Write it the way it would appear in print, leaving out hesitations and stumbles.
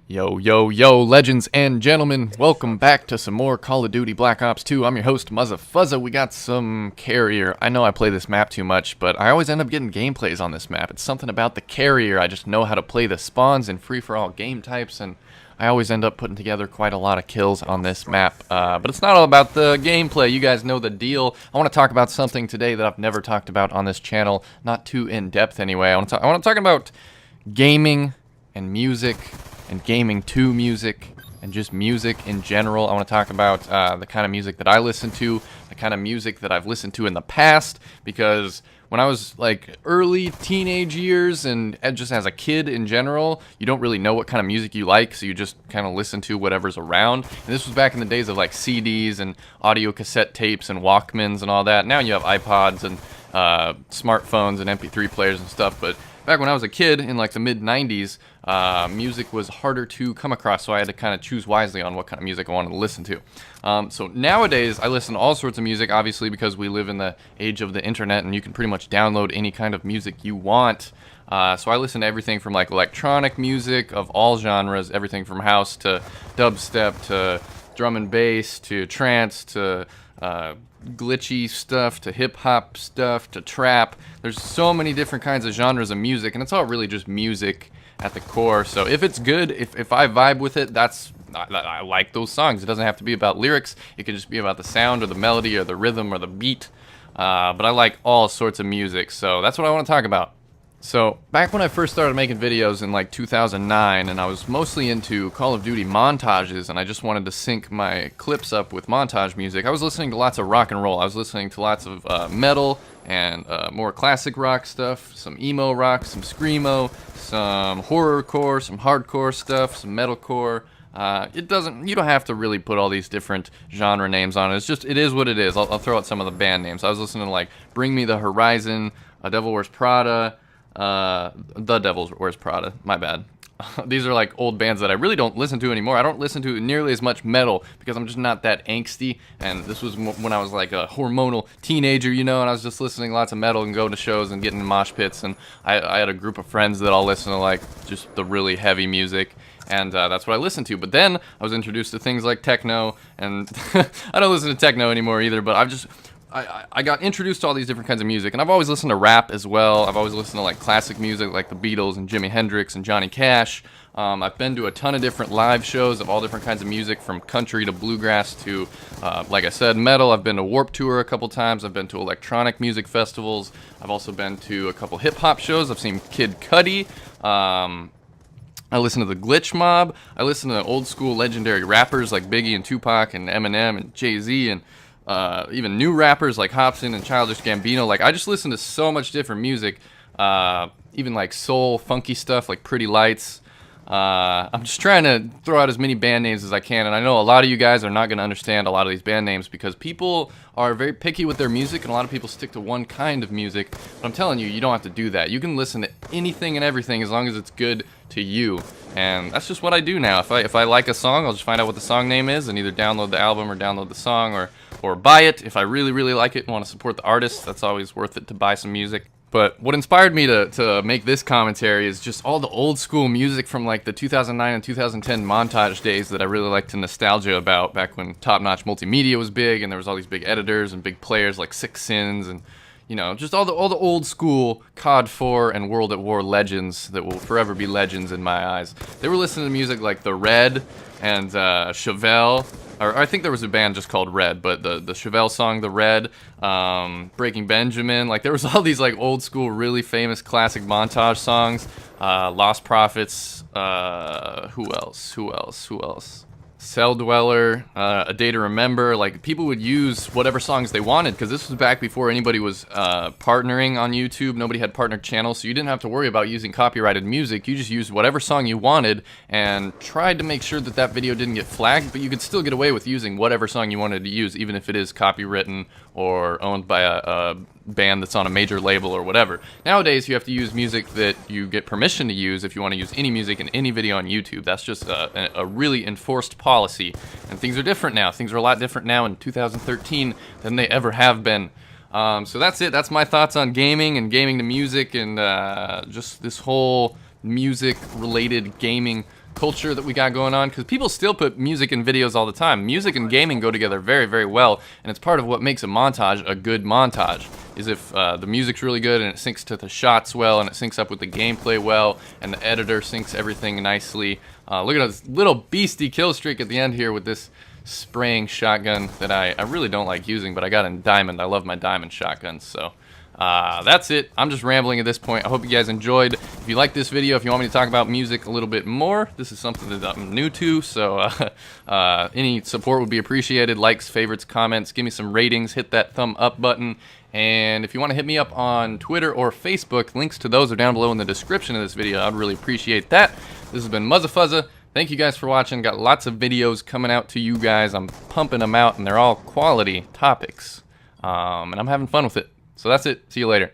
Yo, yo, yo, legends and gentlemen, welcome back to some more Call of Duty Black Ops 2. I'm your host, Muzza Fuzza. We got some carrier. I know I play this map too much, but I always end up getting gameplays on this map. It's something about the carrier. I just know how to play the spawns and free-for-all game types, and I always end up putting together quite a lot of kills on this map. But it's not all about the gameplay. You guys know the deal. I want to talk about something today that I've never talked about on this channel, not too in-depth anyway. I want to talk about gaming and music, and gaming to music, and just music in general. I want to talk about the kind of music that I listen to, the kind of music that I've listened to in the past, because when I was like early teenage years and just as a kid in general, you don't really know what kind of music you like, so you just kind of listen to whatever's around. And this was back in the days of like CDs and audio cassette tapes and Walkmans and all that. Now you have iPods and smartphones and MP3 players and stuff, but back when I was a kid in like the mid-90s, music was harder to come across, so I had to kind of choose wisely on what kind of music I wanted to listen to. So nowadays, I listen to all sorts of music, obviously, because we live in the age of the internet, and you can pretty much download any kind of music you want. So I listen to everything from like electronic music of all genres, everything from house to dubstep to drum and bass to trance to glitchy stuff to hip-hop stuff to trap. There's so many different kinds of genres of music, and it's all really just music at the core. So if it's good, if I vibe with it, I like those songs. It doesn't have to be about lyrics. It can just be about the sound or the melody or the rhythm or the beat. But I like all sorts of music, so that's what I want to talk about. So, back when I first started making videos in like 2009, and I was mostly into Call of Duty montages, and I just wanted to sync my clips up with montage music, I was listening to lots of rock and roll. I was listening to lots of metal and more classic rock stuff, some emo rock, some screamo, some horrorcore, some hardcore stuff, some metalcore. You don't have to really put all these different genre names on it. It is what it is. I'll throw out some of the band names. I was listening to like Bring Me the Horizon, A Devil Wears Prada, The Devil Wears Prada, my bad. These are like old bands that I really don't listen to anymore. I don't listen to nearly as much metal because I'm just not that angsty, and this was when I was like a hormonal teenager, you know, and I was just listening to lots of metal and going to shows and getting in mosh pits, and I had a group of friends that all listen to like just the really heavy music, and that's what I listened to. But then I was introduced to things like techno, and I don't listen to techno anymore either, but I got introduced to all these different kinds of music, and I've always listened to rap as well. I've always listened to like classic music like the Beatles and Jimi Hendrix and Johnny Cash. I've been to a ton of different live shows of all different kinds of music, from country to bluegrass to, like I said, metal. I've been to Warped Tour a couple times. I've been to electronic music festivals. I've also been to a couple hip-hop shows. I've seen Kid Cudi. I listen to the Glitch Mob. I listen to old school legendary rappers like Biggie and Tupac and Eminem and Jay-Z, and even new rappers like Hopsin and Childish Gambino. Like, I just listen to so much different music, even like soul, funky stuff like Pretty Lights. I'm just trying to throw out as many band names as I can, and I know a lot of you guys are not going to understand a lot of these band names because people are very picky with their music, and a lot of people stick to one kind of music. But I'm telling you, you don't have to do that. You can listen to anything and everything as long as it's good to you, and that's just what I do now. If I like a song, I'll just find out what the song name is and either download the album or download the song or buy it. If I really, really like it and want to support the artist, that's always worth it to buy some music. But what inspired me to make this commentary is just all the old school music from like the 2009 and 2010 montage days that I really like to nostalgia about, back when top-notch multimedia was big and there was all these big editors and big players like Six Sins and, you know, just all the old school COD 4 and World at War legends that will forever be legends in my eyes. They were listening to music like The Red and Chevelle. Or I think there was a band just called Red, but the Chevelle song, The Red, Breaking Benjamin, like there was all these like old school, really famous classic montage songs, Lost Prophets, who else? Cell Dweller, A Day to Remember. Like, people would use whatever songs they wanted, because this was back before anybody was partnering on YouTube. Nobody had partnered channels, so you didn't have to worry about using copyrighted music. You just used whatever song you wanted and tried to make sure that that video didn't get flagged, but you could still get away with using whatever song you wanted to use, even if it is copywritten or owned by a band that's on a major label or whatever. Nowadays, you have to use music that you get permission to use if you want to use any music in any video on YouTube. That's just a really enforced policy, and things are different now. Things are a lot different now in 2013 than they ever have been. So that's it. That's my thoughts on gaming and gaming to music, and just this whole music-related gaming culture that we got going on, because people still put music in videos all the time. Music and gaming go together very, very well, and it's part of what makes a montage a good montage, is if the music's really good and it syncs to the shots well and it syncs up with the gameplay well and the editor syncs everything nicely. Look at this little beastie kill streak at the end here with this spraying shotgun that I really don't like using, but I got in diamond. I love my diamond shotguns, so that's it. I'm just rambling at this point. I hope you guys enjoyed. If you like this video, if you want me to talk about music a little bit more, this is something that I'm new to, so any support would be appreciated. Likes, favorites, comments, give me some ratings, hit that thumb up button. And if you want to hit me up on Twitter or Facebook, links to those are down below in the description of this video. I'd really appreciate that. This has been Muzzafuzza. Thank you guys for watching. Got lots of videos coming out to you guys. I'm pumping them out, and they're all quality topics. And I'm having fun with it. So that's it. See you later.